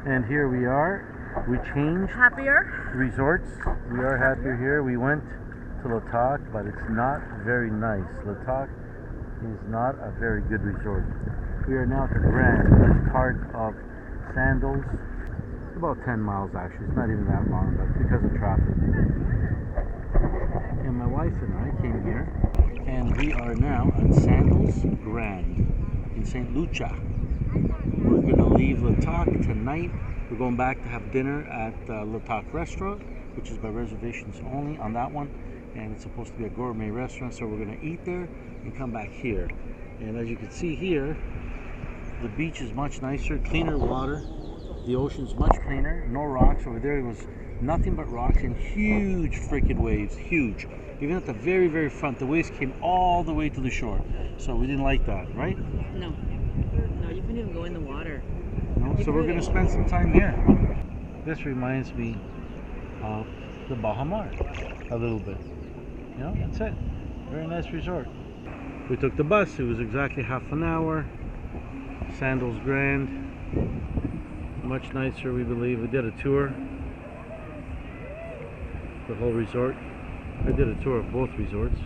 And here we are. We changed Happier? resorts. We are happier here. We went to La Toc, but it's not very nice. La Toc is not a very good resort. We are now at the Grand, which is part of Sandals. It's about 10 miles actually. It's not even that long, but because of traffic. And my wife and I came here, and we are now at Sandals Grande in St. Lucia. We're going to leave La Toc tonight. We're going back to have dinner at La Toc restaurant, which is by reservations only on that one. And it's supposed to be a gourmet restaurant, so we're going to eat there and come back here. And as you can see here, the beach is much nicer, cleaner water. The ocean's much cleaner, no rocks. Over there it was nothing but rocks and huge freaking waves, huge. Even at the very, very front, the waves came all the way to the shore. So we didn't like that, right? No. No, you couldn't even go in the water. No, so we're going to spend some time here. This reminds me of the Bahamar a little bit. You know, that's it. Very nice resort. We took the bus. It was exactly half an hour. Sandals Grande. Much nicer, we believe. We did a tour. The whole resort. I did a tour of both resorts.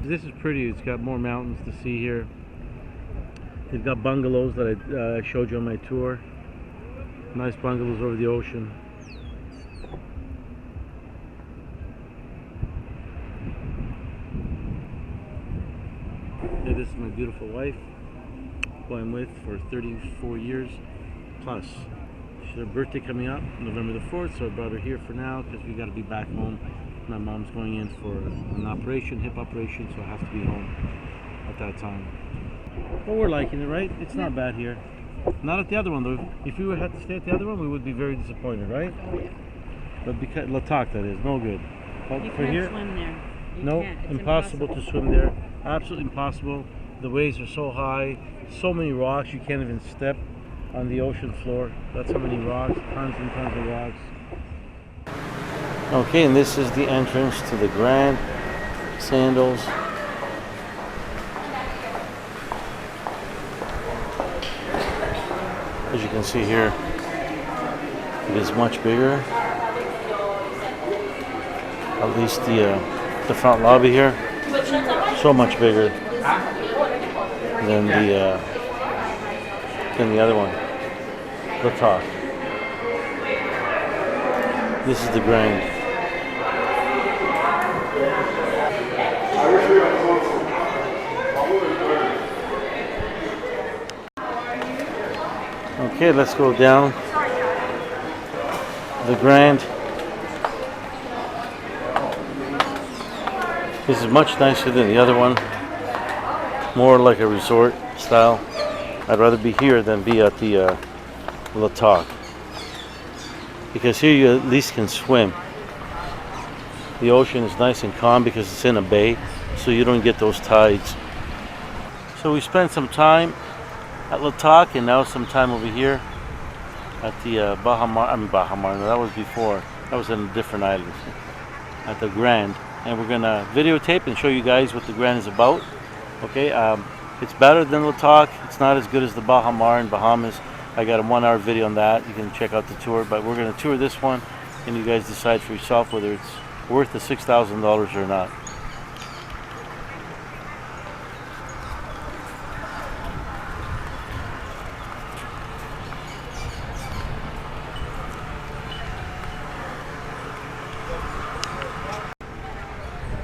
This is pretty. It's got more mountains to see here. They've got bungalows that I showed you on my tour. Nice bungalows over the ocean. This is my beautiful wife, who I'm with for 34 years plus. She's her birthday coming up, November the 4th, so I brought her here for now because we got to be back home. My mom's going in for an operation, hip operation, so I have to be home at that time. But we're liking it, right? It's not bad here. Not at the other one though. If we had to stay at the other one, we would be very disappointed, right? But because La Toc, that is no good. But You for can't here, swim there. no, impossible to swim there. Absolutely impossible. The waves are so high, so many rocks, you can't even step on the ocean floor. That's how many rocks, tons and tons of rocks. Okay, and this is the entrance to the Grand Sandals. As you can see here, it is much bigger. At least the front lobby here, so much bigger than the other one, La Toc. This is the Grand. Okay, let's go down the Grand. This is much nicer than the other one. More like a resort style. I'd rather be here than be at the La Toc, because here you at least can swim. The ocean is nice and calm because it's in a bay, so you don't get those tides. So we spent some time at La Toc and now some time over here at the Bahamar. No, that was before. That was in a different island. At the Grand, and we're gonna videotape and show you guys what the Grand is about. Okay, it's better than La Toc. It's not as good as the Bahamar in Bahamas. I got a 1-hour video on that. You can check out the tour, but we're gonna tour this one, and you guys decide for yourself whether it's worth the $6,000 or not.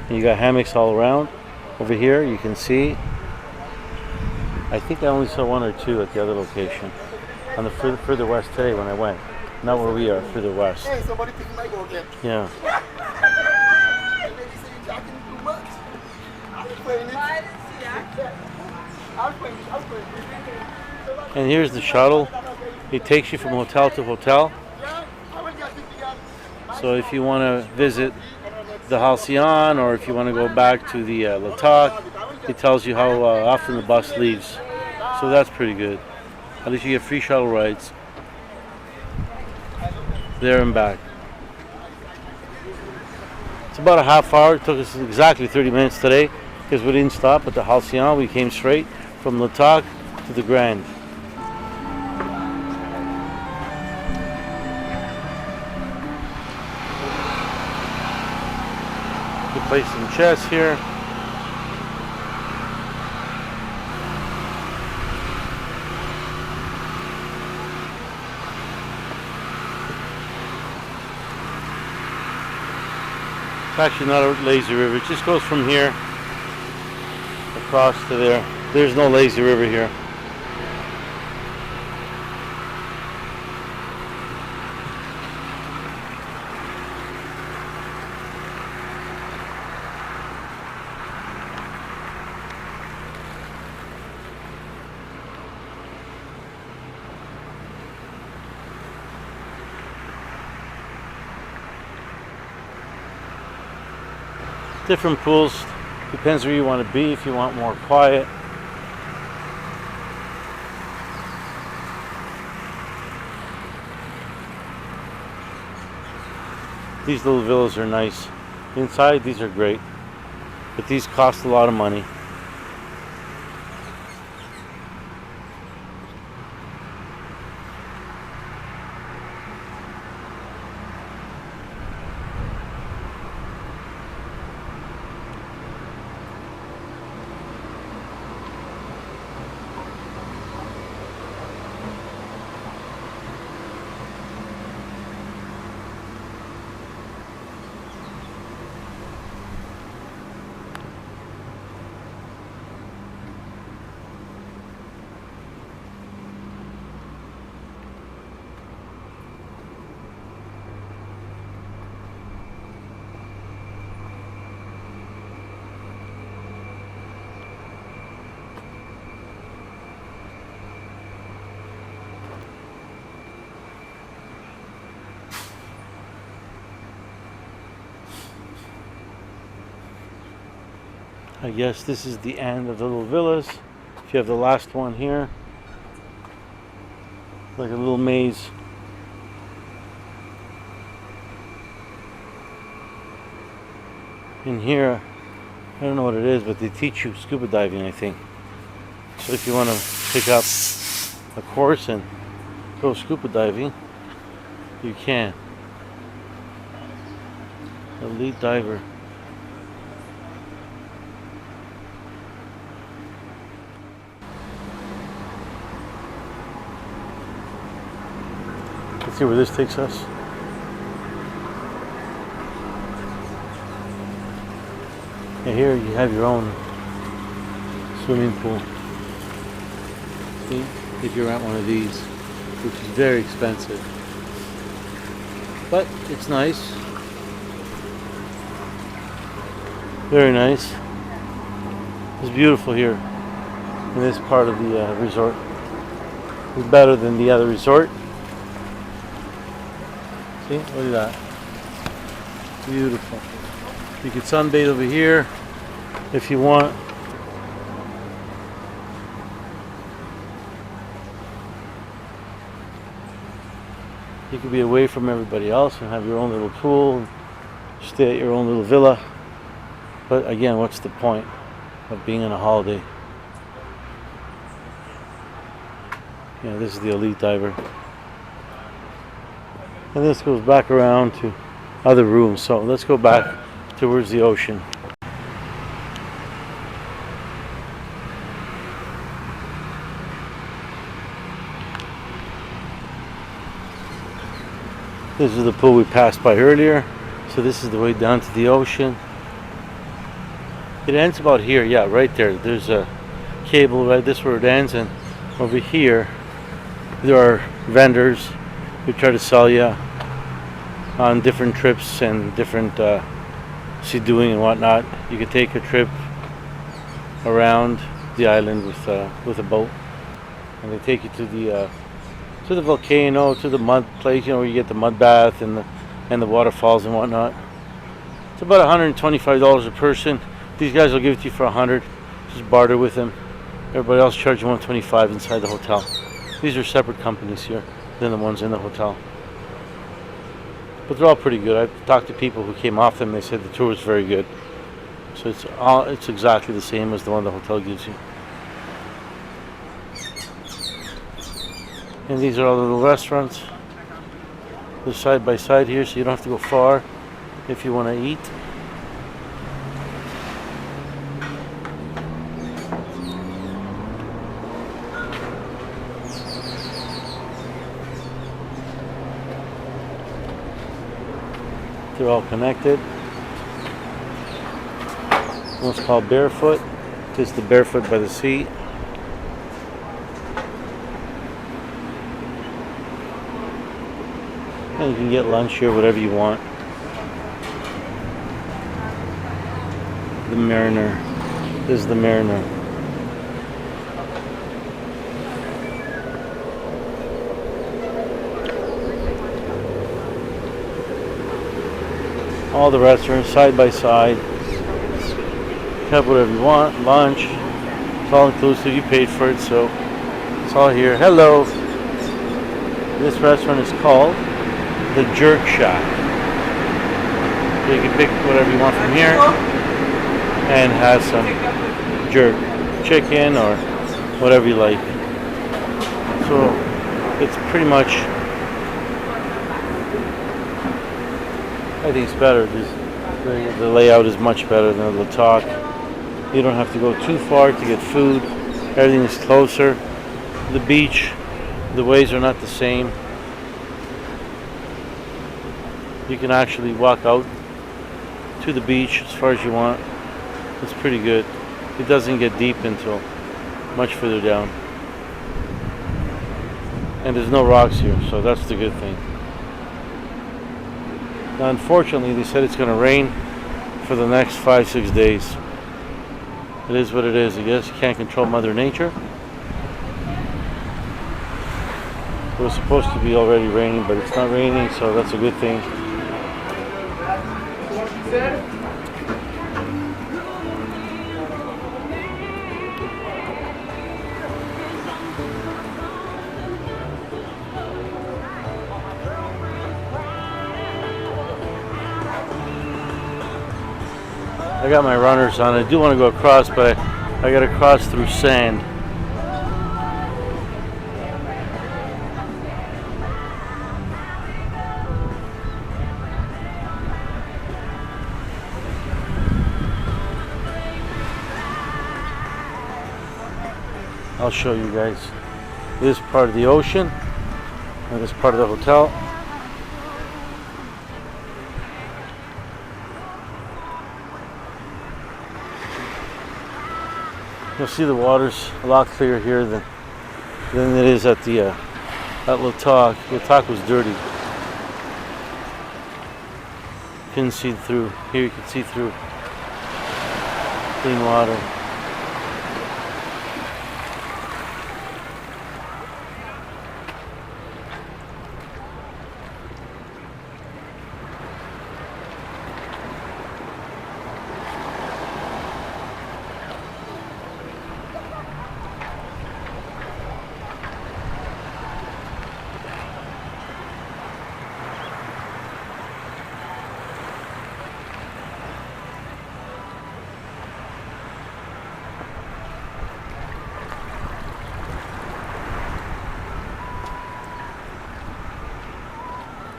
And you got hammocks all around. Over here you can see, I think I only saw 1 or 2 at the other location. On the further west today when I went. Not where we are, further west. Hey, somebody think you might go again. Yeah. Maybe say you're jacking too much. I was playing it. I was playing. And here's the shuttle. It takes you from hotel to hotel. So if you want to visit the Halcyon, or if you want to go back to the La Toc, it tells you how often the bus leaves. So that's pretty good. At least you get free shuttle rides there and back. It's about a half hour. It took us exactly 30 minutes today because we didn't stop at the Halcyon. We came straight from La Toc to the Grand. Play some chess here. It's actually not a lazy river. It just goes from here across to there. There's no lazy river here. Different pools, depends where you want to be. If you want more quiet, these little villas are nice. Inside, these are great, but these cost a lot of money. I guess this is the end of the little villas. If you have the last one here, like a little maze. In here, I don't know what it is, but they teach you scuba diving, I think. So if you want to pick up a course and go scuba diving, you can. Elite diver. Let's see where this takes us. And here you have your own swimming pool. See? If you rent one of these, which is very expensive. But it's nice. Very nice. It's beautiful here in this part of the resort. It's better than the other resort. See, look at that. Beautiful. You can sunbathe over here if you want. You could be away from everybody else and have your own little pool, stay at your own little villa. But again, what's the point of being on a holiday? Yeah, this is the Elite Diver. And this goes back around to other rooms. So let's go back towards the ocean. This is the pool we passed by earlier. So this is the way down to the ocean. It ends about here, yeah, right there. There's a cable, right? This is where it ends, and over here there are vendors who try to sell you on different trips and different sea-doing and whatnot. You could take a trip around the island with a boat, and they take you to the volcano, to the mud place, you know, where you get the mud bath and the waterfalls and whatnot. It's about $125 a person. These guys will give it to you for $100. Just barter with them. Everybody else charges $125 inside the hotel. These are separate companies here than the ones in the hotel. But they're all pretty good. I've talked to people who came off them. They said the tour was very good. So it's exactly the same as the one the hotel gives you. And these are all the little restaurants. They're side by side here, so you don't have to go far if you want to eat. They're all connected. One's called Barefoot. This is the Barefoot by the Sea. And you can get lunch here, whatever you want. The Mariner. This is the Mariner. All the restaurants side by side. Have whatever you want. Lunch. It's all inclusive. You paid for it, so it's all here. Hello. This restaurant is called the Jerk Shack. So you can pick whatever you want from here and have some jerk chicken or whatever you like. So it's pretty much, I think it's better. The layout is much better than the La Toc. You don't have to go too far to get food. Everything is closer. The beach, the ways are not the same. You can actually walk out to the beach as far as you want. It's pretty good. It doesn't get deep until much further down. And there's no rocks here, so that's the good thing. Now, unfortunately, they said it's going to rain for the next 5-6 days. It is what it is. I guess you can't control Mother Nature. It was supposed to be already raining, but it's not raining, so that's a good thing. I got my runners on. I do want to go across, but I got to cross through sand. I'll show you guys this part of the ocean and this part of the hotel. You'll see the water's a lot clearer here than it is at the at La Toc. La Toc was dirty. Couldn't see through. Here you can see through. Clean water.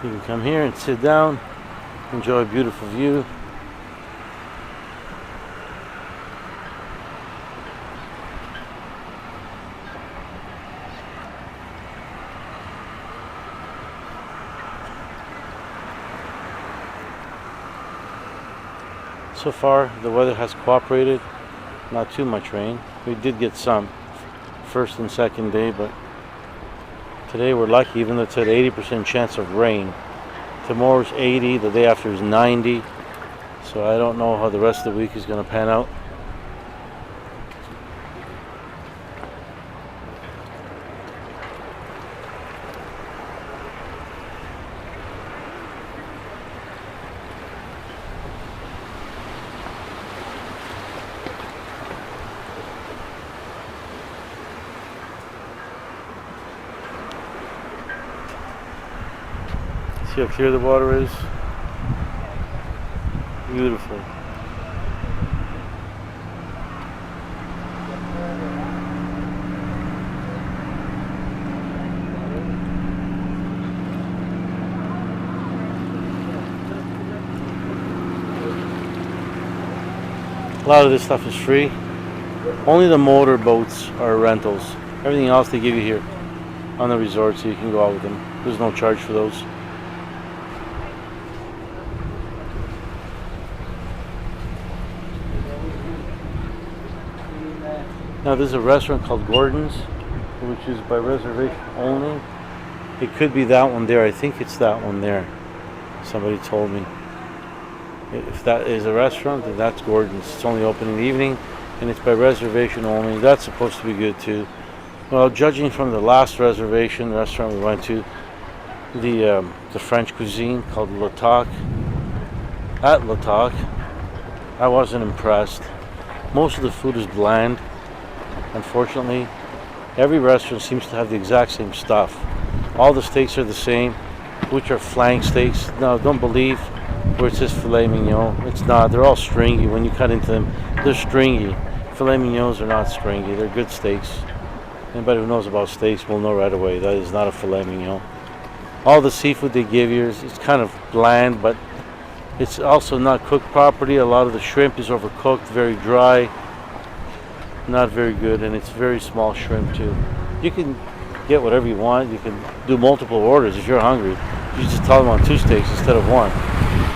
You can come here and sit down, enjoy a beautiful view. So far, the weather has cooperated. Not too much rain. We did get some first and second day, but today we're lucky, even though it's at 80% chance of rain. Tomorrow's 80, the day after is 90. So I don't know how the rest of the week is going to pan out. See how clear the water is? Beautiful. A lot of this stuff is free. Only the motor boats are rentals. Everything else they give you here on the resort, so you can go out with them. There's no charge for those. Now there's a restaurant called Gordon's, which is by reservation only. It could be that one there. I think it's that one there. Somebody told me. If that is a restaurant, then that's Gordon's. It's only open in the evening, and it's by reservation only. That's supposed to be good too. Well, judging from the last reservation restaurant we went to, the French cuisine called La Toc, at La Toc, I wasn't impressed. Most of the food is bland. Unfortunately, every restaurant seems to have the exact same stuff. All the steaks are the same, which are flank steaks. No, don't believe where it says filet mignon. It's not. They're all stringy. When you cut into them, they're stringy. Filet mignons are not stringy. They're good steaks. Anybody who knows about steaks will know right away that is not a filet mignon. All the seafood they give you is kind of bland, but it's also not cooked properly. A lot of the shrimp is overcooked, very dry, not very good, and it's very small shrimp too. You can get whatever you want. You can do multiple orders if you're hungry. You just tell them on 2 steaks instead of 1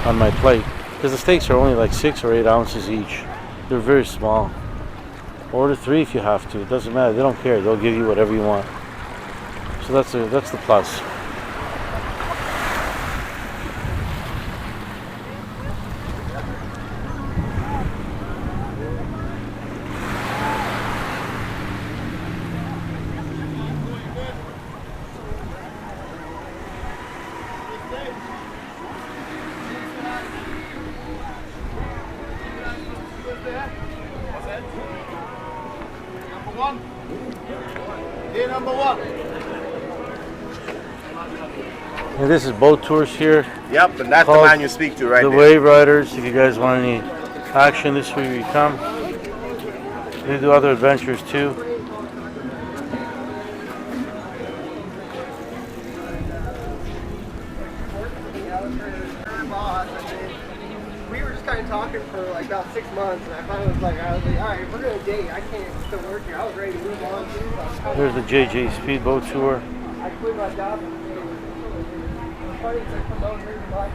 on my plate, because the steaks are only like 6 or 8 ounces each. They're very small. Order 3 if you have to. It doesn't matter. They don't care. They'll give you whatever you want. So that's the plus. Number 1. And this is boat tours here. Yep, and that's the Called man you speak to right the there. Wave Riders. If you guys want any action, this is where you come. They do other adventures too. We were just kind of talking for like about 6 months, and I finally was like, all right, if we're gonna date, I can't still work here. I was ready to move on too. So There's the JJ Speedboat Tour. I quit my job. It's funny to come over here and like.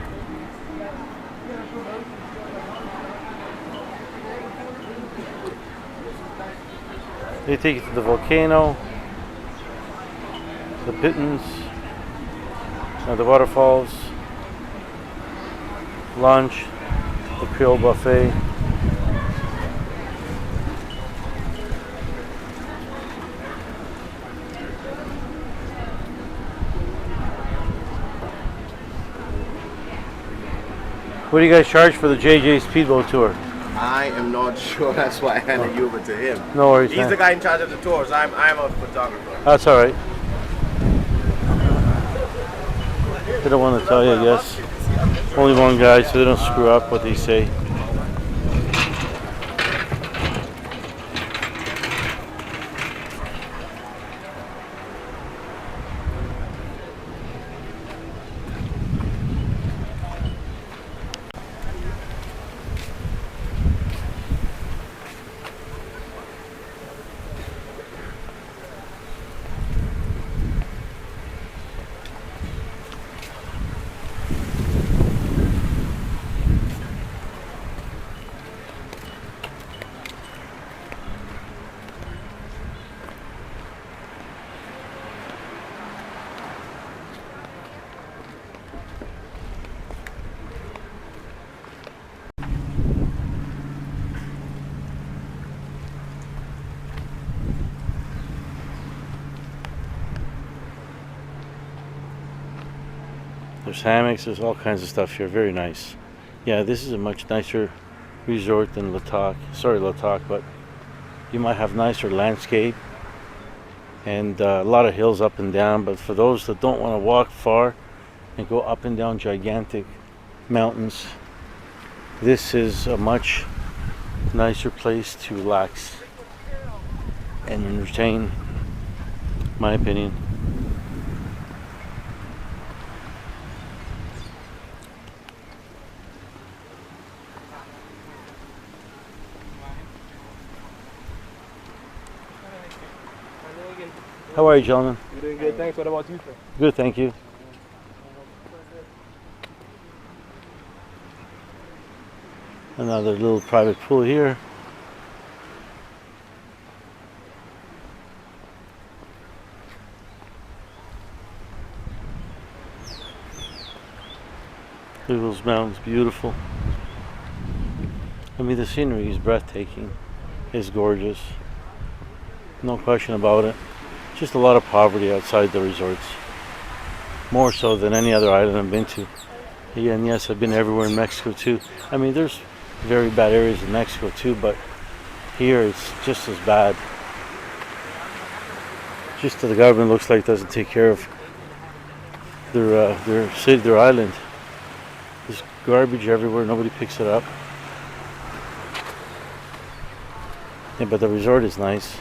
They take you to the volcano, the Pittons, the waterfalls, lunch, the Creole buffet. What do you guys charge for the JJ Speedboat Tour? I am not sure. That's why I handed you over to him. No worries, He's man. the guy in charge of the tours. I'm a photographer. That's all right. They don't want to tell you, I guess. Only one guy, so they don't screw up what they say. There's hammocks, there's all kinds of stuff here, very nice. Yeah, this is a much nicer resort than La Toc. Sorry, La Toc, but you might have nicer landscape and a lot of hills up and down, but for those that don't want to walk far and go up and down gigantic mountains, this is a much nicer place to relax and entertain, my opinion. How are you, gentlemen? You're doing good, thanks. What about you, sir? Good, thank you. Another little private pool here. Look at those mountains, beautiful. I mean, the scenery is breathtaking. It's gorgeous. No question about it. Just a lot of poverty outside the resorts. More so than any other island I've been to. Yeah, and yes, I've been everywhere in Mexico too. I mean, there's very bad areas in Mexico too, but here it's just as bad. Just the government looks like doesn't take care of their city, their island. There's garbage everywhere. Nobody picks it up. Yeah, but the resort is nice.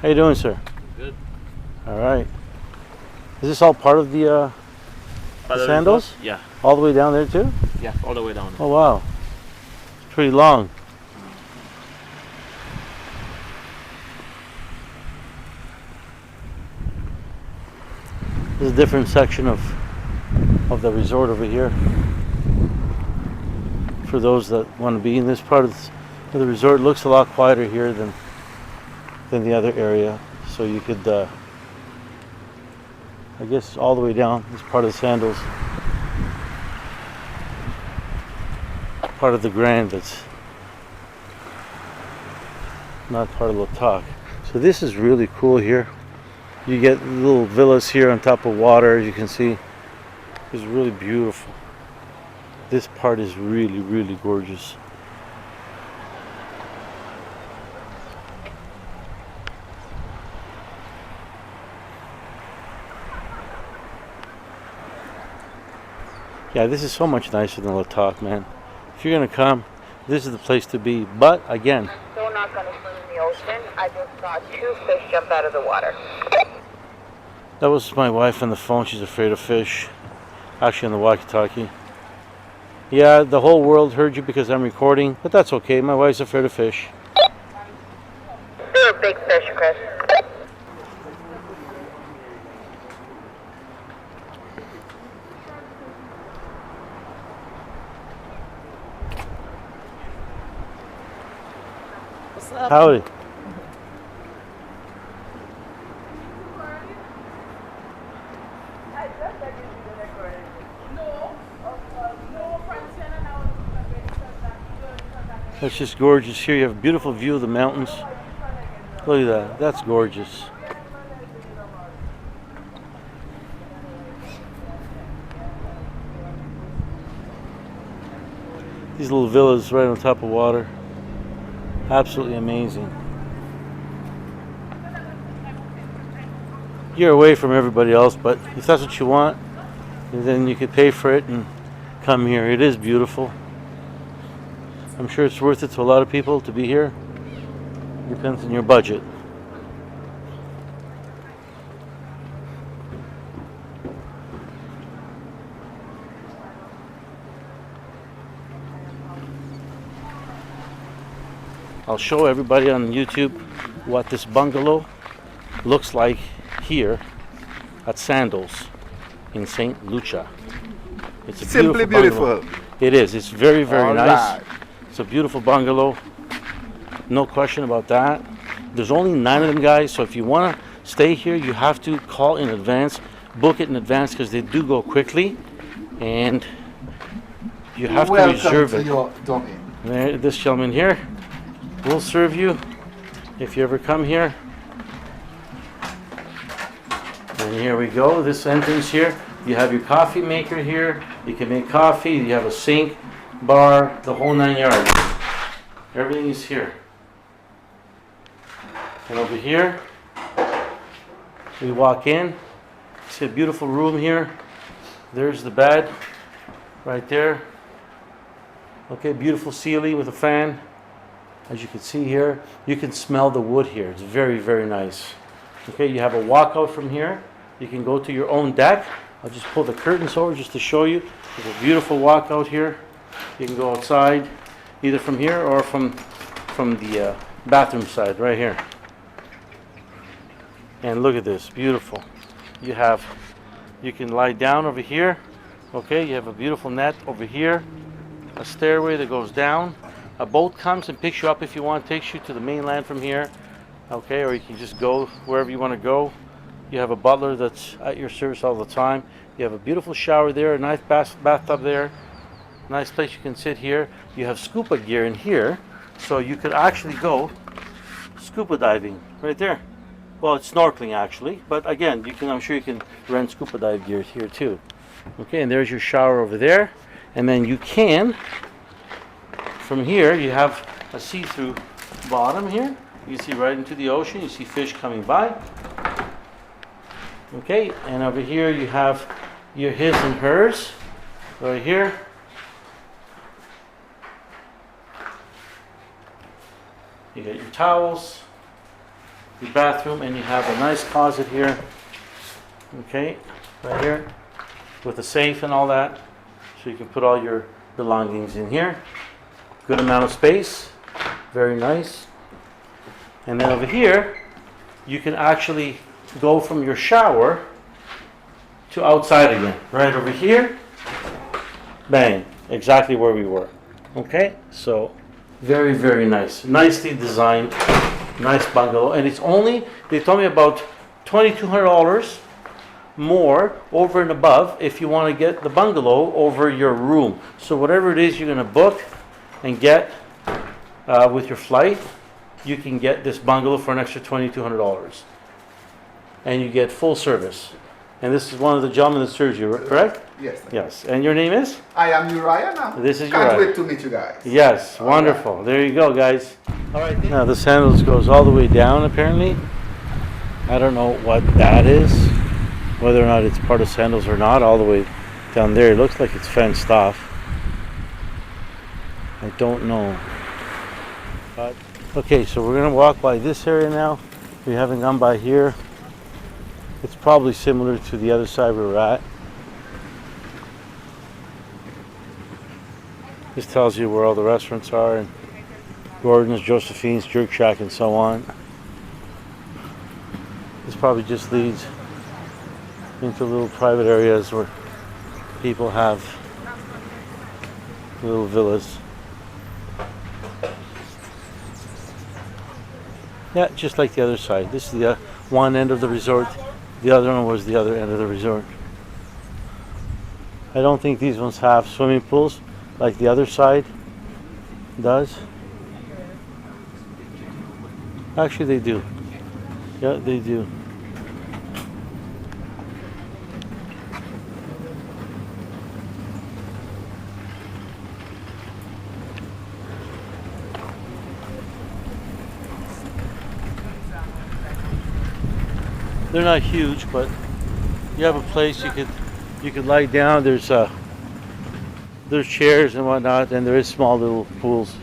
How you doing, sir? Good. All right. Is this all part of the Sandals? Yeah. All the way down there too? Yeah, all the way down. Oh wow. It's pretty long. There's a different section of the resort over here. For those that want to be in this part of the resort, it looks a lot quieter here than the other area. So you could, I guess, all the way down is part of the Sandals. Part of the Grand that's not part of La Toc. So this is really cool here. You get little villas here on top of water, as you can see. It's really beautiful. This part is really, really gorgeous. Yeah, this is so much nicer than La Toc, man. If you're gonna come, this is the place to be. But again, Still not going to swim in the ocean. I just saw 2 fish jump out of the water. that was my wife on the phone. She's afraid of fish. Actually, on the walkie-talkie. Yeah, the whole world heard you because I'm recording, but that's okay. My wife's afraid of fish. They're a big fish, Chris. What's up? Howdy. That's just gorgeous. Here you have a beautiful view of the mountains. Look at that. That's gorgeous. These little villas right on top of water. Absolutely amazing. You're away from everybody else, but if that's what you want, then you could pay for it and come here. It is beautiful. I'm sure it's worth it to a lot of people to be here. Depends on your budget. I'll show everybody on YouTube what this bungalow looks like here at Sandals in St. Lucia. It's a Simply bungalow. beautiful. It is. It's very, very All nice. right. It's a beautiful bungalow. No question about that. There's only 9 of them, guys, so if you want to stay here, you have to call in advance, book it in advance because they do go quickly, and you have to reserve it. Your domain. There, this gentleman here will serve you if you ever come here. And here we go, this entrance here. You have your coffee maker here. You can make coffee. You have a sink, bar, the whole 9 yards. Everything is here. And over here, we walk in. See a beautiful room here. There's the bed right there. Okay, beautiful ceiling with a fan. As you can see here, you can smell the wood here. It's very, very nice. Okay, you have a walkout from here. You can go to your own deck. I'll just pull the curtains over just to show you. There's a beautiful walkout here. You can go outside, either from here or from the bathroom side, right here. And look at this, beautiful. You have You can lie down over here. Okay, you have a beautiful net over here. A stairway that goes down. A boat comes and picks you up if you want, takes you to the mainland from here. Okay, or you can just go wherever you want to go. You have a butler that's at your service all the time. You have a beautiful shower there, a nice bathtub there. Nice place you can sit here. You have scuba gear in here, so you could actually go scuba diving right there. Well, it's snorkeling actually, but again, I'm sure you can rent scuba dive gear here too. Okay, and there's your shower over there. And then you can, from here, you have a see-through bottom here. You see right into the ocean. You see fish coming by. Okay, and over here you have your his and hers. Right here. You got your towels, your bathroom, and you have a nice closet here. Okay, right here, with a safe and all that. So you can put all your belongings in here. Good amount of space. Very nice. And then over here, you can actually go from your shower to outside again. Right over here. Bang. Exactly where we were. Okay? So, very, very nice. Nicely designed. Nice bungalow. And it's only, they told me, about $2,200 more over and above if you want to get the bungalow over your room. So whatever it is you're going to book and get with your flight, you can get this bungalow for an extra $2,200. And you get full service. And this is one of the gentlemen that serves you, correct? Yes. Yes. And your name is? I am Uriah now. This is Can't Uriah. wait to meet you guys. Yes, wonderful. There you go, guys. All right. Now the Sandals goes all the way down, apparently. I don't know what that is, whether or not it's part of Sandals or not, all the way down there. It looks like it's fenced off. I don't know. But, okay, so we're going to walk by this area now. We haven't gone by here. It's probably similar to the other side we were at. This tells you where all the restaurants are, and Gordon's, Josephine's, Jerk Shack, and so on. This probably just leads into little private areas where people have little villas. Yeah, just like the other side. This is the one end of the resort. The other one was the other end of the resort. I don't think these ones have swimming pools like the other side does. Actually, they do. Yeah, they do. They're not huge, but you have a place you could lie down. There's chairs and whatnot, and there is small little pools.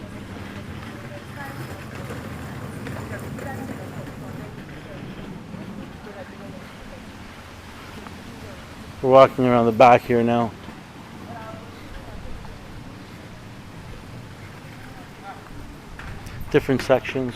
We're walking around the back here now. Different sections.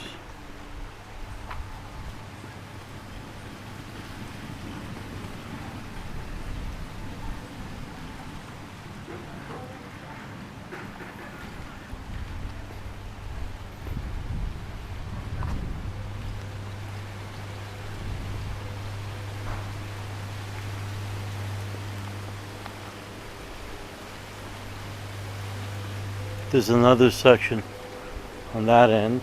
There's another section on that end.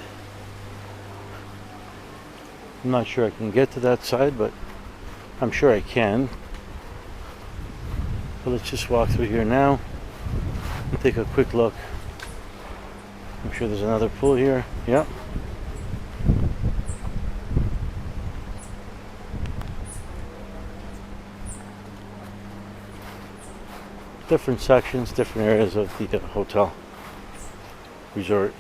I'm not sure I can get to that side, but I'm sure I can. But let's just walk through here now and take a quick look. I'm sure there's another pool here. Yep. Different sections, different areas of the hotel resort.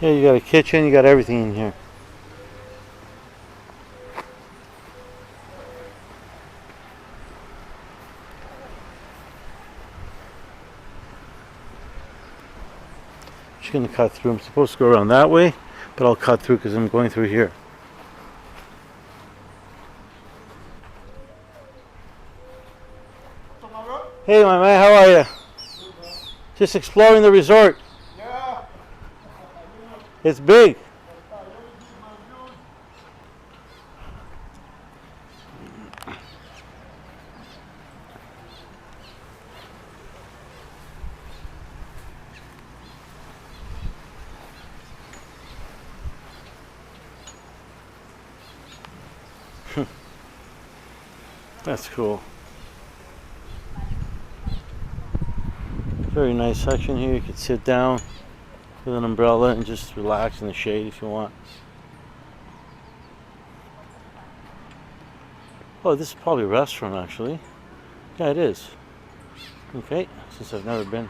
Yeah, you got a kitchen, you got everything in here. Just gonna cut through. I'm supposed to go around that way, but I'll cut through because I'm going through here. Hey, my man, how are you? Just exploring the resort. Yeah. It's big. That's cool. Very nice section here. You could sit down with an umbrella and just relax in the shade if you want. Oh, this is probably a restaurant actually. Yeah, it is. Okay, since I've never been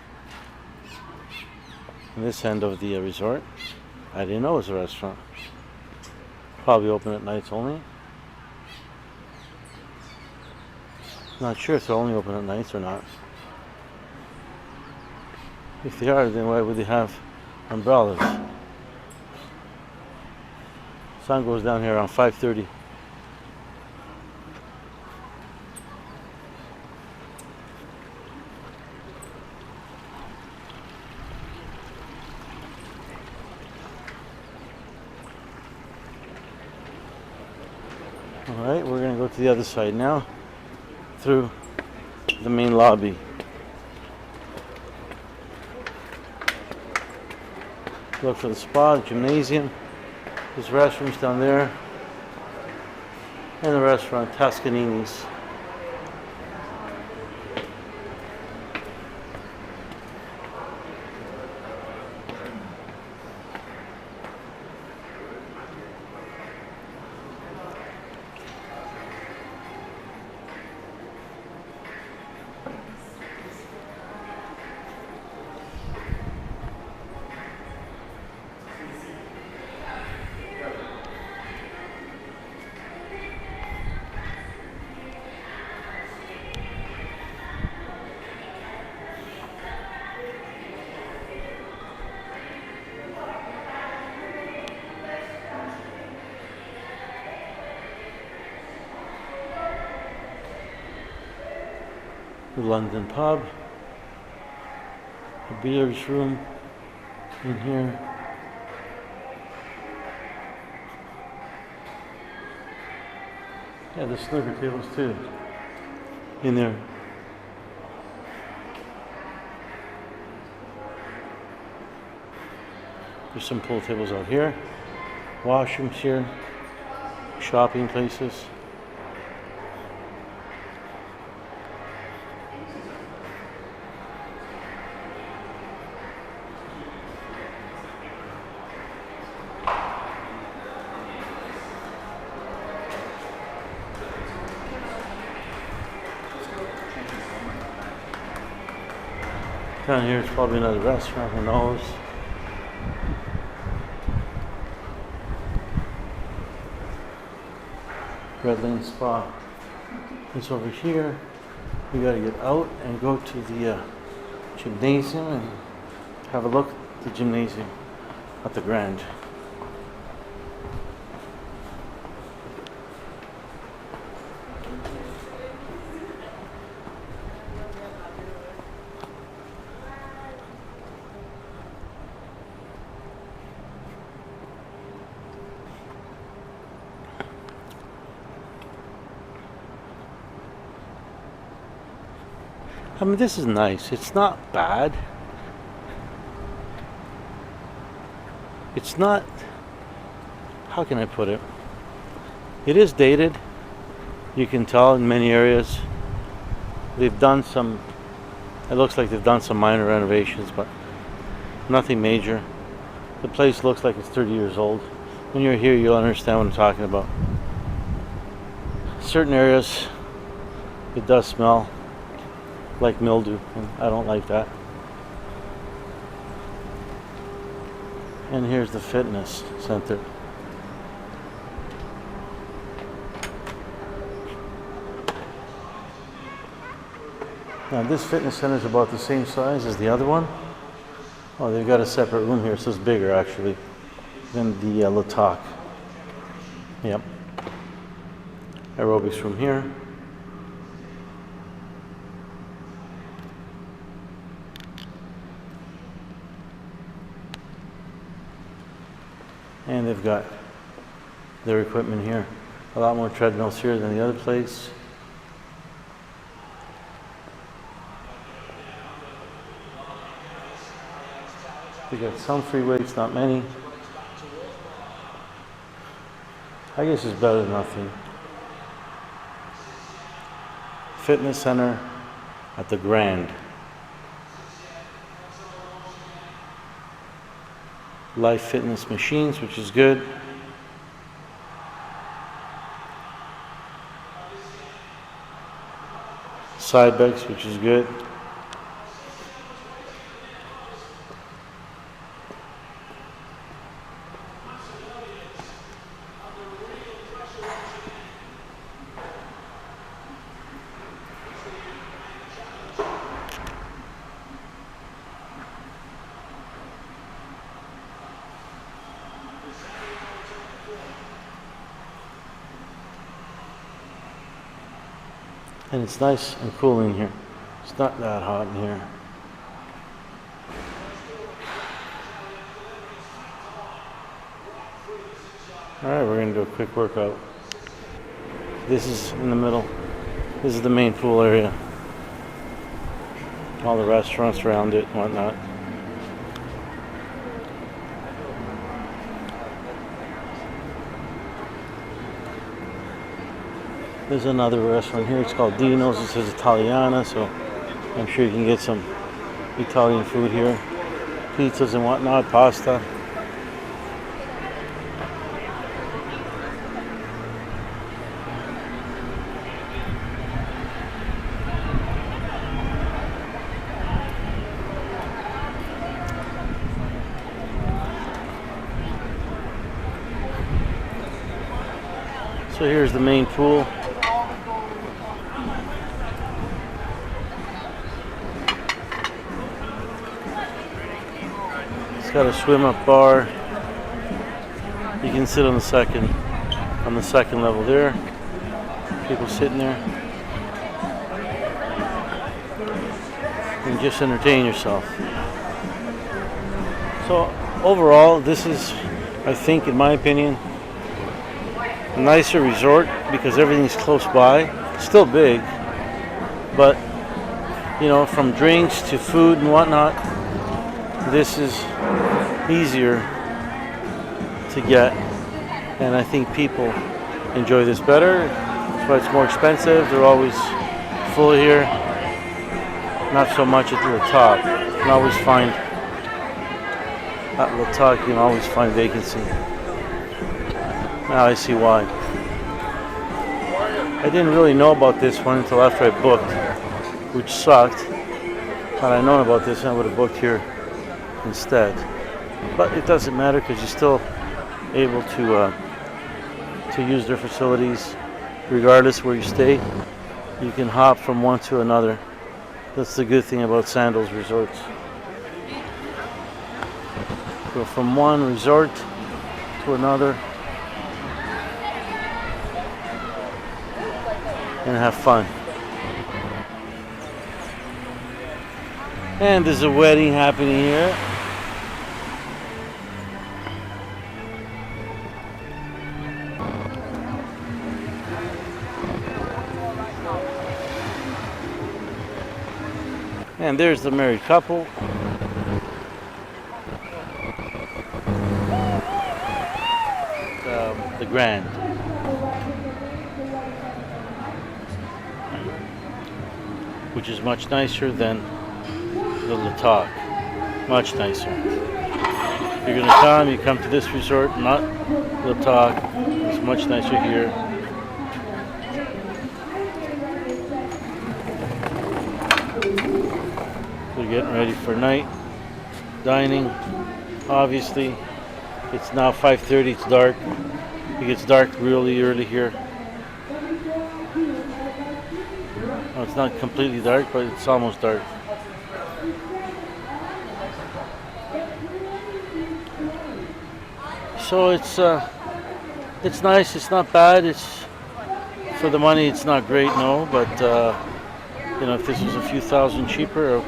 on this end of the resort, I didn't know it was a restaurant. Probably open at nights only. Not sure if they're only open at nights or not. If they are, then why would they have umbrellas? Sun goes down here around 5:30. Alright, we're going to go to the other side now, through the main lobby. Look for the spa, the gymnasium. There's restrooms down there. And the restaurant, Toscanini's. The London pub, a billiards room in here. Yeah, there's snooker tables too in there. There's some pool tables out here, washrooms here, shopping places. Down here is probably another restaurant, who knows? Red Lane Spa. It's over here. We gotta get out and go to the gymnasium and have a look at the gymnasium at the Grand. I mean, this is nice. It's not bad. It's not, how can I put it? It is dated. You can tell in many areas. They've done some, it looks like they've done some minor renovations, but nothing major. The place looks like it's 30 years old. When you're here, you'll understand what I'm talking about. Certain areas, it does smell like mildew, and I don't like that. And here's the fitness center. Now this fitness center is about the same size as the other one. Oh, they've got a separate room here, so it's bigger actually than the La Toc. Yep. Aerobics room here. And they've got their equipment here. A lot more treadmills here than the other place. We got some free weights, not many. I guess it's better than nothing. Fitness center at the Grand. Live fitness machines, which is good. Side bikes, which is good. And it's nice and cool in here. It's not that hot in here. Alright, we're going to do a quick workout. This is in the middle. This is the main pool area. All the restaurants around it and whatnot. There's another restaurant here. It's called Dino's. It says Italiana, so I'm sure you can get some Italian food here. Pizzas and whatnot, pasta. So here's the main pool. It's got a swim-up bar. You can sit on the second level there. People sitting there. And just entertain yourself. So overall, this is, I think, in my opinion, a nicer resort because everything's close by. Still big, but you know, from drinks to food and whatnot, this is easier to get, and I think people enjoy this better. That's why it's more expensive. They're always full here. Not so much at the top. You can always find at La Toc. You can always find vacancy. Now I see why. I didn't really know about this one until after I booked, which sucked. Had I known about this, I would have booked here instead. But it doesn't matter because you're still able to use their facilities regardless where you stay. You can hop from one to another. That's the good thing about Sandals resorts. Go from one resort to another and have fun. And there's a wedding happening here. And there's the married couple. The Grand. Which is much nicer than the La Toc. Much nicer. If you're going to come, you come to this resort, not La Toc. It's much nicer here. We're getting ready for night dining. Obviously, it's now 5:30. It's dark. It gets dark really early here. Well, it's not completely dark, but it's almost dark. So it's nice. It's not bad. It's for the money. It's not great, no. But if this was a few thousand cheaper,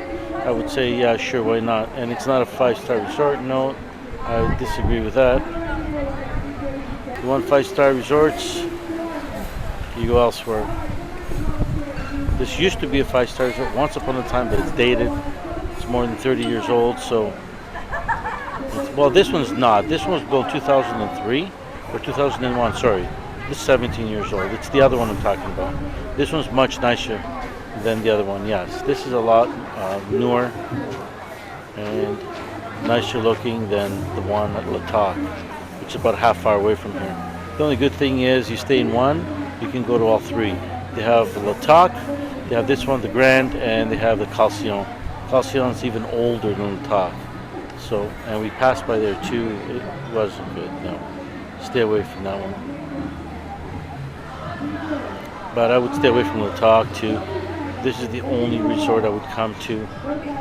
I would say yeah, sure, why not? And it's not a 5-star resort. No, I disagree with that. You want 5-star resorts? You go elsewhere. This used to be a 5-star resort once upon a time, but it's dated. It's more than 30 years old. So, well, this one's not. This one was built 2003 or 2001. Sorry, this is 17 years old. It's the other one I'm talking about. This one's much nicer than the other one. Yes, this is a lot newer and nicer looking than the one at La Toc, which is about half hour away from here. The only good thing is you stay in one, you can go to all three. They have the La Toc, they have this one, the Grand, and they have the Calcion. Calcion is even older than La Toc. So, and we passed by there too. It wasn't good. No, stay away from that one. But I would stay away from La Toc too. This is the only resort I would come to.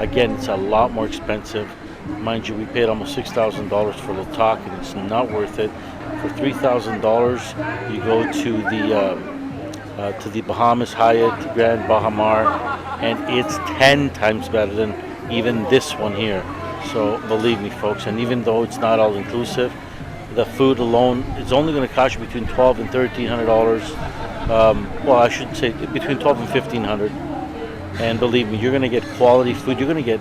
Again, it's a lot more expensive. Mind you, we paid almost $6,000 for La Toc, and it's not worth it. For $3,000, you go to the Bahamas Hyatt Grand Bahamar, and it's 10 times better than even this one here. So believe me, folks. And even though it's not all inclusive, the food alone is only going to cost you between $1,200 and $1,300. Well, I should say between $1,200 and $1,500. And believe me, you're going to get quality food. You're going to get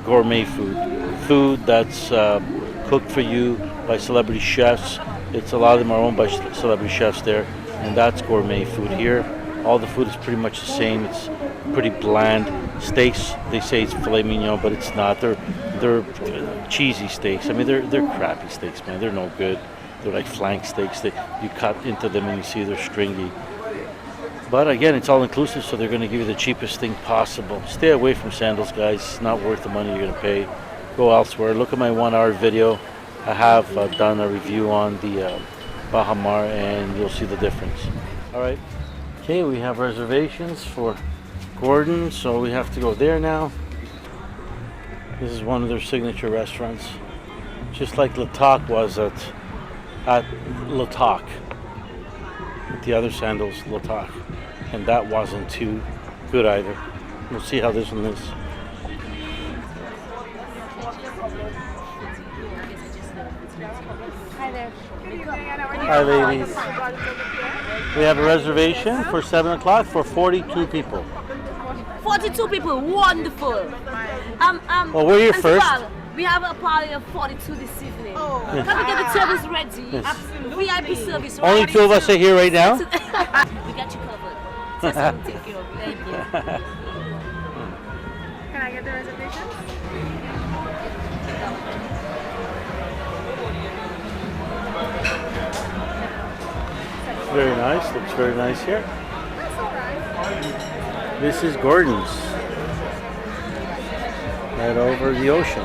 gourmet food that's cooked for you by celebrity chefs. A lot of them are owned by celebrity chefs there, and that's gourmet food here. All the food is pretty much the same. It's pretty bland. Steaks, they say it's filet mignon, but it's not. They're cheesy steaks. I mean, they're crappy steaks, man. They're no good. They're like flank steaks. You cut into them and you see they're stringy. But again, it's all inclusive, so they're going to give you the cheapest thing possible. Stay away from Sandals, guys. It's not worth the money you're going to pay. Go elsewhere. Look at my 1-hour video. I have done a review on the Bahamar, and you'll see the difference. All right. Okay, we have reservations for Gordon, so we have to go there now. This is one of their signature restaurants, just like La Toc was at La Toc, the other Sandals La Toc, and that wasn't too good either. We'll see how this one is. Hi there. Hi, ladies. We have a reservation for 7 o'clock for 42 people. 42 people, wonderful. Well, we're here first. We have a party of 42 this evening. Can we get the tables ready? Yes. Absolutely. VIP service. Only 2 of us are here right now. We got you covered. Just take care of you. Thank you. Can I get the reservations? Very nice. Looks very nice here. That's all right. This is Gordon's. Right over the ocean.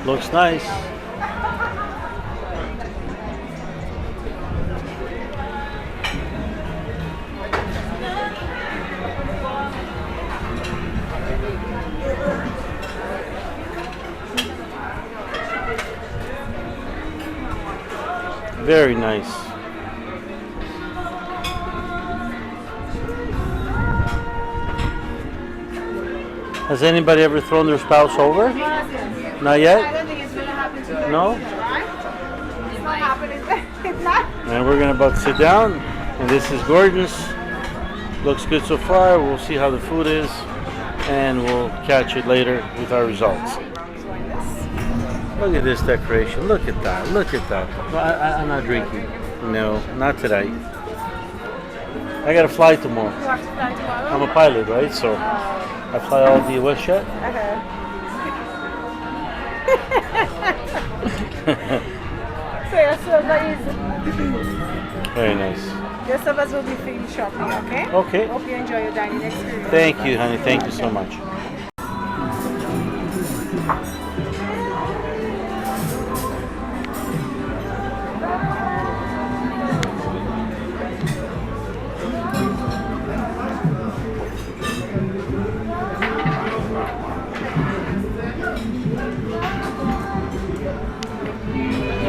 Looks nice. Very nice. Has anybody ever thrown their spouse over? Not yet? I don't think it's going to happen to No? It's not happening. It's not. And we're gonna about to sit down. And this is Gordon's. Looks good so far. We'll see how the food is, and we'll catch it later with our results. Look at this decoration. Look at that. Look at that. No, I'm not drinking. No, not today. I gotta fly tomorrow. You have to fly tomorrow? I'm a pilot, right? So I fly all the WestJet. So your server is... Very nice. Your servers will be free shopping, okay? Okay. Hope you enjoy your dining experience. Thank you, honey. Thank you so much.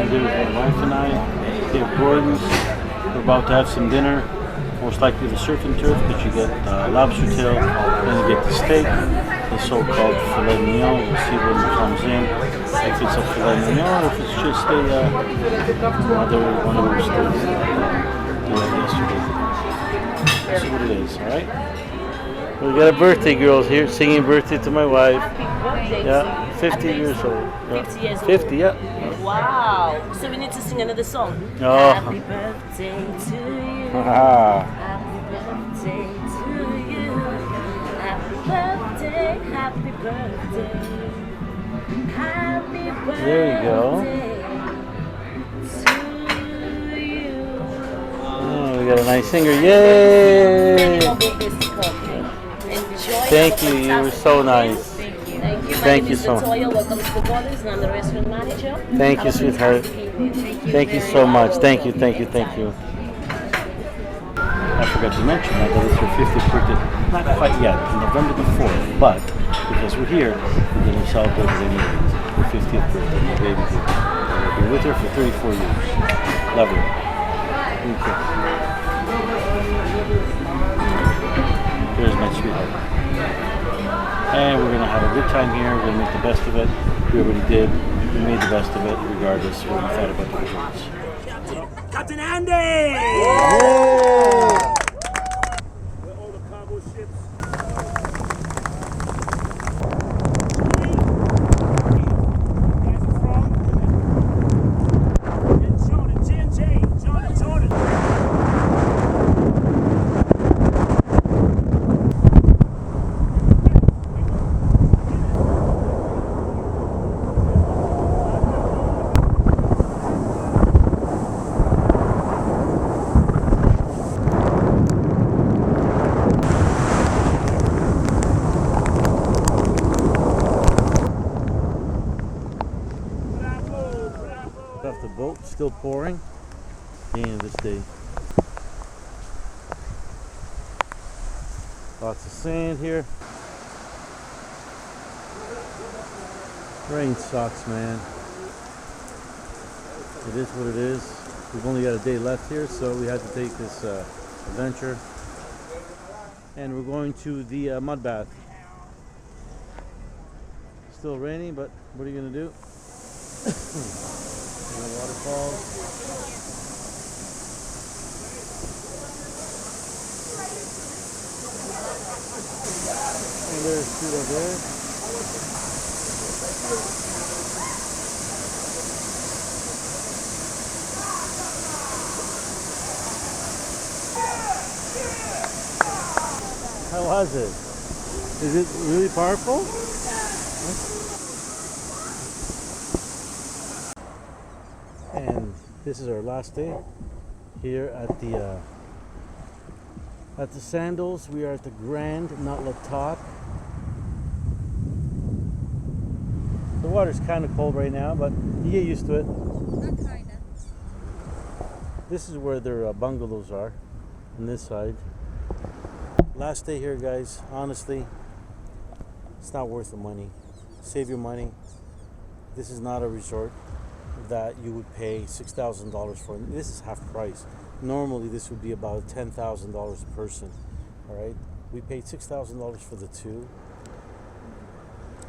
here with my wife and I. We have Gordon's. We're about to have some dinner. Most likely the surf and turf, but you get lobster tail, and you get the steak, the so-called filet mignon. We'll see when it comes in. If it's a filet mignon, or if it's just a one of those steaks we had yesterday. Let's see what it is, alright? We got a birthday girl here singing birthday to my wife. Yeah, 50 years old. Yeah. 50 years old. 50, yeah. Wow. So we need to sing another song. Oh. Happy birthday to you. Ah. Happy birthday to you. Happy birthday, happy birthday. Happy birthday There you go. to you. Oh, we got a nice singer. Yay! Thank you. You were so nice. Thank you so much. Welcome to the Borders, and I'm the restaurant manager. Thank you, sweetheart. Thank you so much. Thank you. I forgot to mention that it's your 50th birthday. Not quite yet, November the 4th, but because we're here, we're going to celebrate it anyway. Her 50th birthday, my baby girl. I've been with her for 34 years. Love her. Thank you. There's my sweetheart. And we're going to have a good time here. We're going to make the best of it. We already did. We made the best of it, regardless of what we thought about the results. Captain Andy! Yay! All the cargo ships. Off the boat, still pouring. The end of this day. Lots of sand here. Rain sucks, man. It is what it is. We've only got a day left here, so we had to take this adventure. And we're going to the mud bath. Still raining, but what are you gonna do? The waterfall. And there's Tito there. How was it? Is it really powerful? And this is our last day here at the Sandals. We are at the Grand, not La Toc. The water's kind of cold right now, but you get used to it. Not kinda. This is where their bungalows are, on this side. Last day here, guys. Honestly, it's not worth the money. Save your money. This is not a resort that you would pay $6,000 for. This is half price. Normally this would be about $10,000 a person. All right, we paid $6,000 for the two.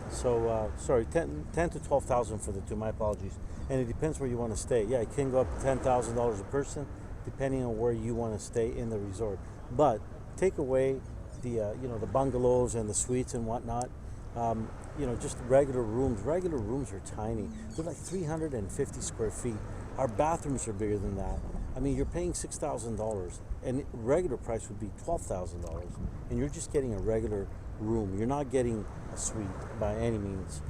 So sorry, 10 to 12,000 for the two. My apologies. And it depends where you want to stay. Yeah, it can go up to $10,000 a person, depending on where you want to stay in the resort. But take away the the bungalows and the suites and whatnot. Just regular rooms. Regular rooms are tiny. They're like 350 square feet. Our bathrooms are bigger than that. I mean, you're paying $6,000, and regular price would be $12,000, and you're just getting a regular room. You're not getting a suite by any means.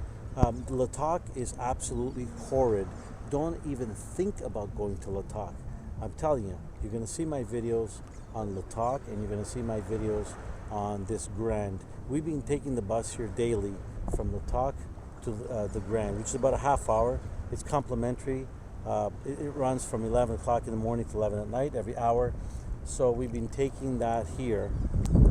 La Toc is absolutely horrid. Don't even think about going to La Toc. I'm telling you, you're going to see my videos on La Toc, and you're going to see my videos on this Grand. We've been taking the bus here daily from La Toc to the Grand, which is about a half hour. It's complimentary. It runs from 11 o'clock in the morning to 11 at night, every hour. So we've been taking that here.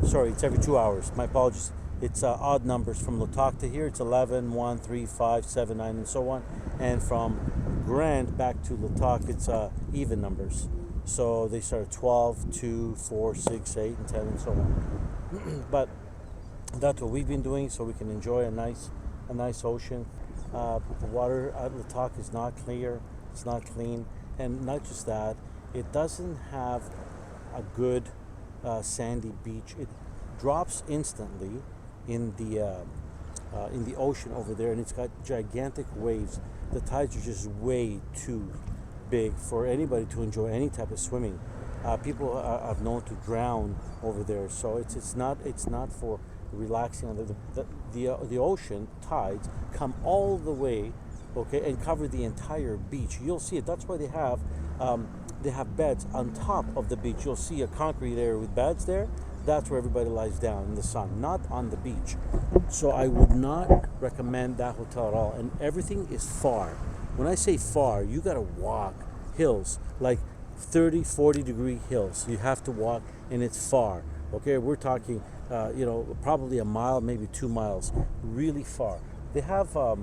Sorry, it's every 2 hours. My apologies. It's odd numbers from La Toc to here. It's 11, 1, 3, 5, 7, 9, and so on. And from Grande back to La Toc, it's even numbers. So they start at 12, 2, 4, 6, 8, and 10, and so on. But that's what we've been doing, so we can enjoy a nice ocean. The water at La Toc is not clear, it's not clean, and not just that, it doesn't have a good sandy beach. It drops instantly in the ocean over there, and it's got gigantic waves. The tides are just way too big for anybody to enjoy any type of swimming. People are known to drown over there, so it's not for relaxing. The ocean tides come all the way, okay, and cover the entire beach. You'll see it. That's why they have beds on top of the beach. You'll see a concrete area with beds there. That's where everybody lies down in the sun, not on the beach. So I would not recommend that hotel at all. And everything is far. When I say far, you got to walk hills, like 30, 40 degree hills. You have to walk, and it's far. Okay, we're talking, probably a mile, maybe 2 miles, really far. They have a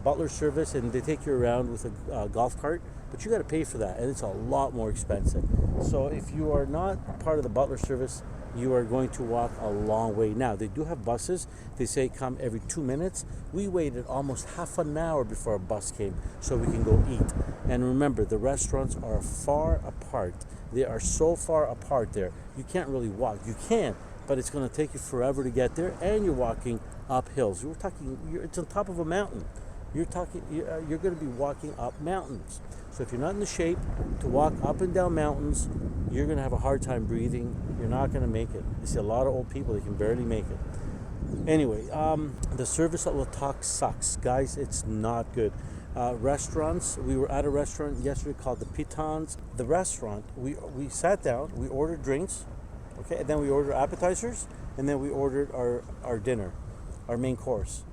butler service, and they take you around with a golf cart, but you got to pay for that, and it's a lot more expensive. So if you are not part of the butler service, you are going to walk a long way. Now, they do have buses. They say come every 2 minutes. We waited almost half an hour before a bus came so we can go eat. And remember, the restaurants are far apart. They are so far apart there. You can't really walk. You can, but it's going to take you forever to get there, and you're walking up hills. It's on top of a mountain. You're going to be walking up mountains. So if you're not in the shape to walk up and down mountains, you're going to have a hard time breathing. You're not going to make it. I see a lot of old people, they can barely make it. Anyway, the service at La Toc sucks. Guys, it's not good. Restaurants, we were at a restaurant yesterday called the Pitons. The restaurant, we sat down, we ordered drinks, okay, and then we ordered appetizers, and then we ordered our dinner, our main course.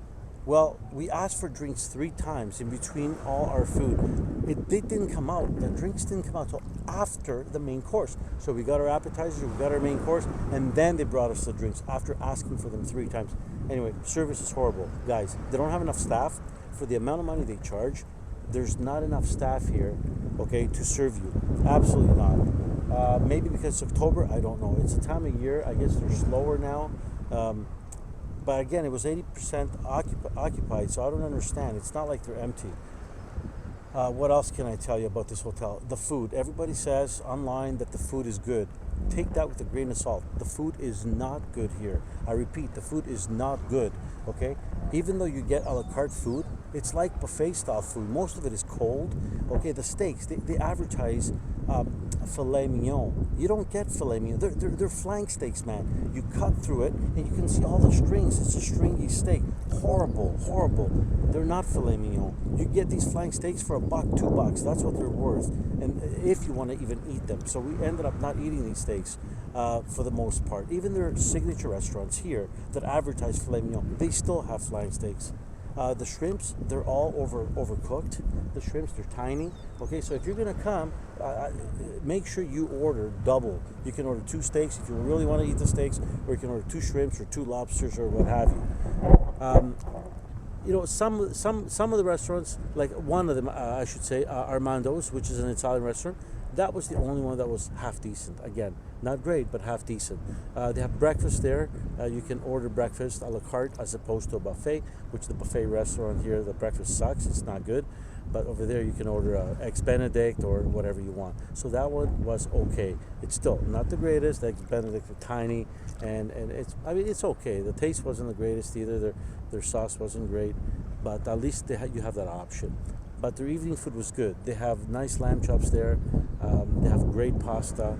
Well, we asked for drinks 3 times in between all our food. They didn't come out. The drinks didn't come out until after the main course. So we got our appetizers, we got our main course, and then they brought us the drinks after asking for them 3 times. Anyway, service is horrible. Guys, they don't have enough staff for the amount of money they charge. There's not enough staff here, okay, to serve you. Absolutely not. Maybe because it's October, I don't know. It's the time of year. I guess they're slower now. But again, it was 80% occupied, so I don't understand. It's not like they're empty. What else can I tell you about this hotel? The food. Everybody says online that the food is good. Take that with a grain of salt. The food is not good here. I repeat, the food is not good, okay? Even though you get a la carte food, it's like buffet style food. Most of it is cold. Okay, the steaks, they advertise filet mignon. You don't get filet mignon. They're flank steaks, man. You cut through it and you can see all the strings. It's a stringy steak. Horrible, horrible. They're not filet mignon. You get these flank steaks for $1, $2. That's what they're worth. And if you want to even eat them. So we ended up not eating these steaks for the most part. Even their signature restaurants here that advertise filet mignon, they still have flank steaks. The shrimps, they're all overcooked. The shrimps, they're tiny. Okay, so if you're gonna come, make sure you order double. You can order 2 steaks if you really want to eat the steaks, or you can order 2 shrimps or 2 lobsters or what have you. Some of the restaurants, like one of them, I should say, Armando's, which is an Italian restaurant. That was the only one that was half decent. Again, not great, but half decent. They have breakfast there. You can order breakfast a la carte as opposed to a buffet, which the buffet restaurant here, the breakfast sucks. It's not good. But over there, you can order Eggs Benedict or whatever you want. So that one was okay. It's still not the greatest. Eggs Benedict are tiny, and it's okay. The taste wasn't the greatest either. Their sauce wasn't great, but at least you have that option. But their evening food was good. They have nice lamb chops there. They have great pasta.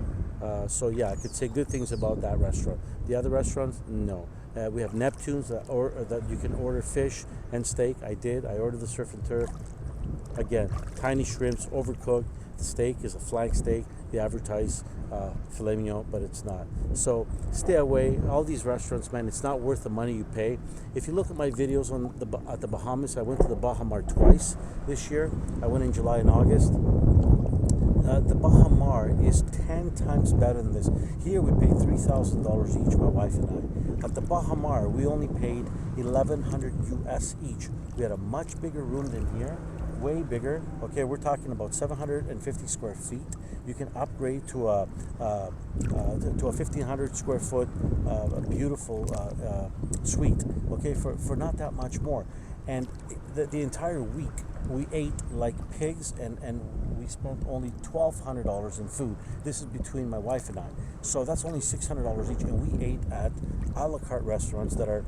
So yeah, I could say good things about that restaurant. The other restaurants, no. We have Neptune's that you can order fish and steak. I did. I ordered the surf and turf. Again, tiny shrimps, overcooked. The steak is a flank steak. They advertise filet mignon, but it's not. So stay away. All these restaurants, man, it's not worth the money you pay. If you look at my videos at the Bahamas, I went to the Baha Mar twice this year. I went in July and August. The Baha Mar is 10 times better than this. Here we paid $3,000 each, my wife and I. At the Baha Mar, we only paid $1,100 US each. We had a much bigger room than here. way bigger. Okay, we're talking about 750 square feet. You can upgrade to a 1,500 square foot, a beautiful suite. Okay, for not that much more. And the entire week we ate like pigs, and we spent only $1,200 in food. This is between my wife and I. So that's only $600 each, and we ate at a la carte restaurants that are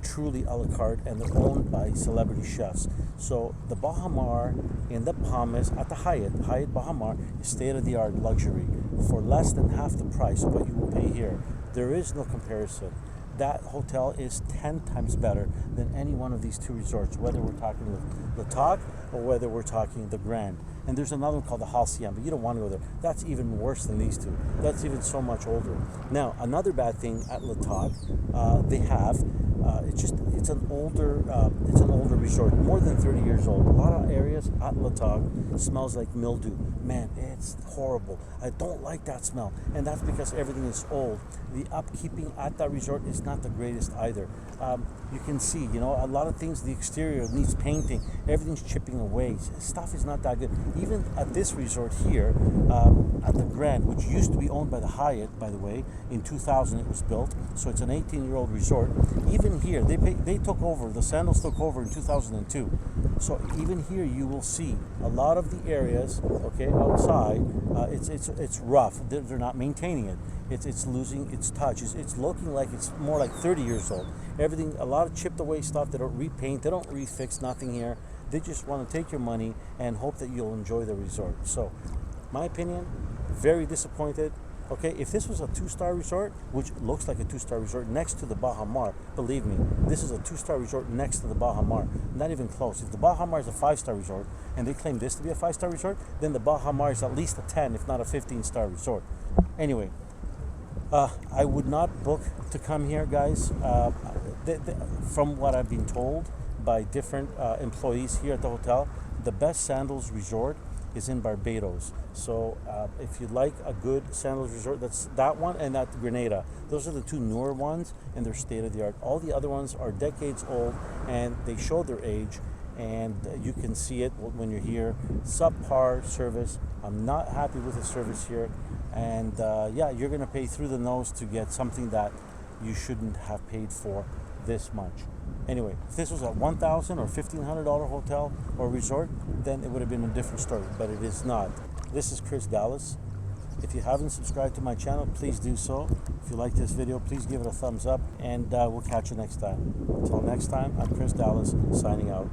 truly a la carte, and they're owned by celebrity chefs. So the Baha Mar in the Bahamas at the Hyatt Baha Mar is state-of-the-art luxury for less than half the price of what you will pay here. There is no comparison. That hotel is 10 times better than any one of these two resorts, whether we're talking the La Toc or whether we're talking the Grand. And there's another one called the Halcyon, but you don't want to go there. That's even worse than these two. That's even so much older. Now, another bad thing at La Toc, they have, it's an older resort, more than 30 years old. A lot of areas at La Toc smells like mildew. Man, it's horrible. I don't like that smell, and that's because everything is old. The upkeeping at that resort is not the greatest either. You can see, a lot of things, the exterior needs painting. Everything's chipping away. Stuff is not that good. Even at this resort here, at the Grand, which used to be owned by the Hyatt, by the way, in 2000 it was built, so it's an 18-year-old resort. Even here, they took over, the Sandals took over in 2002. So even here you will see a lot of the areas, okay, outside, it's rough. They're not maintaining it. It's losing its touch. It's looking like it's more like 30 years old. Everything, a lot of chipped away stuff. They don't repaint, they don't refix, nothing here. They just want to take your money and hope that you'll enjoy the resort. So, my opinion, very disappointed. Okay, if this was a 2-star resort, which looks like a 2-star resort next to the Baha Mar, believe me, this is a 2-star resort next to the Baha Mar. Not even close. If the Baha Mar is a 5-star resort and they claim this to be a 5-star resort, then the Baha Mar is at least a 10, if not a 15-star resort. Anyway, I would not book to come here, guys. From what I've been told by different employees here at the hotel, the best Sandals resort is in Barbados. So if you'd like a good Sandals resort, that's that one and that Grenada. Those are the two newer ones, and they're state-of-the-art. All the other ones are decades old, and they show their age, and you can see it when you're here. Subpar service. I'm not happy with the service here, and yeah, you're gonna pay through the nose to get something that you shouldn't have paid for this much. Anyway, if this was a $1,000 or $1,500 hotel or resort, then it would have been a different story, but it is not. This is Chris Dallas. If you haven't subscribed to my channel, please do so. If you like this video, please give it a thumbs up, and we'll catch you next time. Until next time, I'm Chris Dallas, signing out.